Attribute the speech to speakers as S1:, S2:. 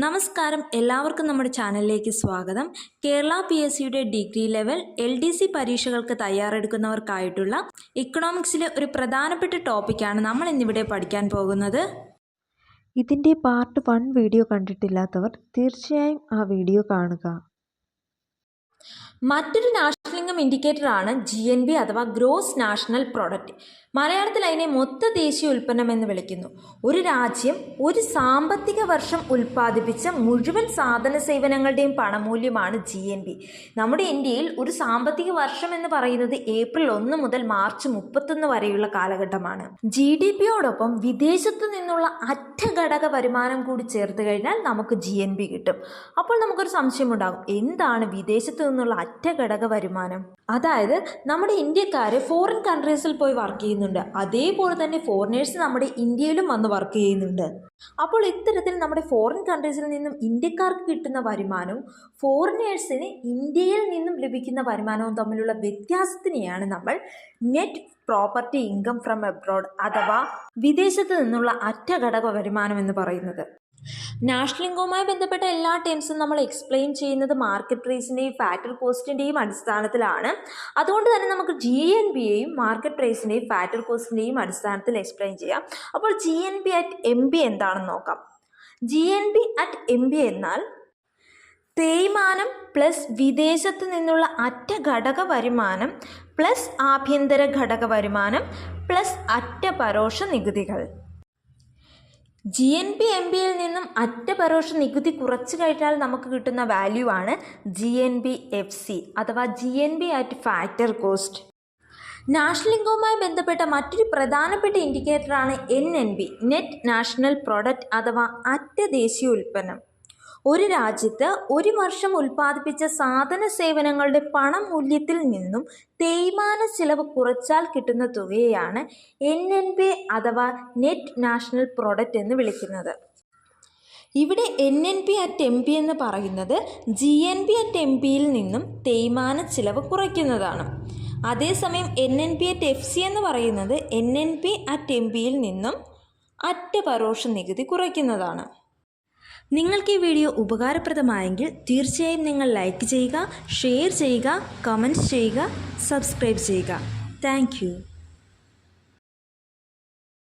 S1: നമസ്കാരം, എല്ലാവർക്കും നമ്മുടെ ചാനലിലേക്ക് സ്വാഗതം. കേരള PSCയുടെ ഡിഗ്രി ലെവൽ LDC പരീക്ഷകൾക്ക് തയ്യാറെടുക്കുന്നവർക്കായിട്ടുള്ള ഇക്കണോമിക്സിലെ ഒരു പ്രധാനപ്പെട്ട ടോപ്പിക്കാണ് നമ്മൾ ഇന്നിവിടെ പഠിക്കാൻ പോകുന്നത്.
S2: ഇതിൻ്റെ പാർട്ട് 1 വീഡിയോ കണ്ടിട്ടില്ലാത്തവർ തീർച്ചയായും ആ വീഡിയോ കാണുക.
S1: മറ്റൊരു നാഷണൽ ഇൻകം ഇൻഡിക്കേറ്ററാണ് GNP അഥവാ ഗ്രോസ് നാഷണൽ പ്രൊഡക്റ്റ്. മലയാളത്തിൽ അതിനെ മൊത്ത ദേശീയ ഉൽപ്പന്നം എന്ന് വിളിക്കുന്നു. ഒരു രാജ്യം ഒരു സാമ്പത്തിക വർഷം ഉൽപ്പാദിപ്പിച്ച മുഴുവൻ സാധന സേവനങ്ങളുടെയും പണമൂല്യമാണ് GNP. നമ്മുടെ ഇന്ത്യയിൽ ഒരു സാമ്പത്തിക വർഷം എന്ന് പറയുന്നത് ഏപ്രിൽ 1 മുതൽ മാർച്ച് 31 വരെയുള്ള കാലഘട്ടമാണ്. GDPയോടൊപ്പം വിദേശത്തു നിന്നുള്ള അറ്റ ഘടക വരുമാനം കൂടി ചേർത്ത് കഴിഞ്ഞാൽ നമുക്ക് GNP കിട്ടും. അപ്പോൾ നമുക്കൊരു സംശയമുണ്ടാകും, എന്താണ് വിദേശത്തു നിന്നുള്ള അറ്റ ഘടക വരുമാനം? അതായത് നമ്മുടെ ഇന്ത്യക്കാർ ഫോറിൻ കൺട്രീസിൽ പോയി വർക്ക് ചെയ്യുന്നുണ്ട്, അതേപോലെ തന്നെ ഫോറിനേഴ്സ് നമ്മുടെ ഇന്ത്യയിലും വന്ന് വർക്ക് ചെയ്യുന്നുണ്ട്. അപ്പോൾ ഇത്തരത്തിൽ നമ്മുടെ ഫോറിൻ കൺട്രീസിൽ നിന്നും ഇന്ത്യക്കാർക്ക് കിട്ടുന്ന വരുമാനവും ഫോറിനേഴ്സിന് ഇന്ത്യയിൽ നിന്നും ലഭിക്കുന്ന വരുമാനവും തമ്മിലുള്ള വ്യത്യാസത്തിനെയാണ് നമ്മൾ net property income from abroad അഥവാ വിദേശത്ത് നിന്നുള്ള അറ്റ ഘടക വരുമാനം എന്ന് പറയുന്നത്. നാഷണൽ ഇൻകവുമായി ബന്ധപ്പെട്ട എല്ലാ ടേംസും നമ്മൾ എക്സ്പ്ലെയിൻ ചെയ്യുന്നത് മാർക്കറ്റ് പ്രൈസിൻ്റെയും ഫാക്ടർ കോസ്റ്റിൻ്റെയും അടിസ്ഥാനത്തിലാണ്. അതുകൊണ്ട് തന്നെ നമുക്ക് GNPയെയും മാർക്കറ്റ് പ്രൈസിൻ്റെയും ഫാക്ടർ കോസ്റ്റിൻ്റെയും അടിസ്ഥാനത്തിൽ എക്സ്പ്ലെയിൻ ചെയ്യാം. അപ്പോൾ GNP അറ്റ് MB എന്താണെന്ന് നോക്കാം. GNP അറ്റ് MB എന്നാൽ തേയ്മാനം പ്ലസ് വിദേശത്ത് നിന്നുള്ള അറ്റ ഘടക വരുമാനം പ്ലസ് ആഭ്യന്തര ഘടക വരുമാനം പ്ലസ് അറ്റ പരോക്ഷ നികുതികൾ. GNP MBയിൽ നിന്നും അറ്റ പരോക്ഷ നികുതി കുറച്ച് കഴിഞ്ഞാൽ നമുക്ക് കിട്ടുന്ന വാല്യൂ ആണ് GNP FC അഥവാ GNP at factor cost. National ഇൻകവുമായി ബന്ധപ്പെട്ട മറ്റൊരു പ്രധാനപ്പെട്ട ഇൻഡിക്കേറ്ററാണ് NNP നെറ്റ് നാഷണൽ പ്രൊഡക്റ്റ് അഥവാ അറ്റ ദേശീയ ഉൽപ്പന്നം. ഒരു രാജ്യത്ത് ഒരു വർഷം ഉൽപ്പാദിപ്പിച്ച സാധന സേവനങ്ങളുടെ പണമൂല്യത്തിൽ നിന്നും തേയ്മാന ചിലവ് കുറച്ചാൽ കിട്ടുന്ന തുകയെയാണ് NNP അഥവാ നെറ്റ് നാഷണൽ പ്രൊഡക്റ്റ് എന്ന് വിളിക്കുന്നത്. ഇവിടെ NNP അറ്റ് MB എന്ന് പറയുന്നത് GNP അറ്റ് MBയിൽ നിന്നും തേയ്മാന ചിലവ് കുറയ്ക്കുന്നതാണ്. അതേസമയം NNP അറ്റ് FC എന്ന് പറയുന്നത് NNP അറ്റ് MBയിൽ നിന്നും അറ്റ പരോക്ഷ നികുതി കുറയ്ക്കുന്നതാണ്. നിങ്ങൾക്ക് ഈ വീഡിയോ ഉപകാരപ്രദമായെങ്കിൽ തീർച്ചയായും നിങ്ങൾ ലൈക്ക് ചെയ്യുക, ഷെയർ ചെയ്യുക, കമൻറ്റ് ചെയ്യുക, സബ്സ്ക്രൈബ് ചെയ്യുക. താങ്ക്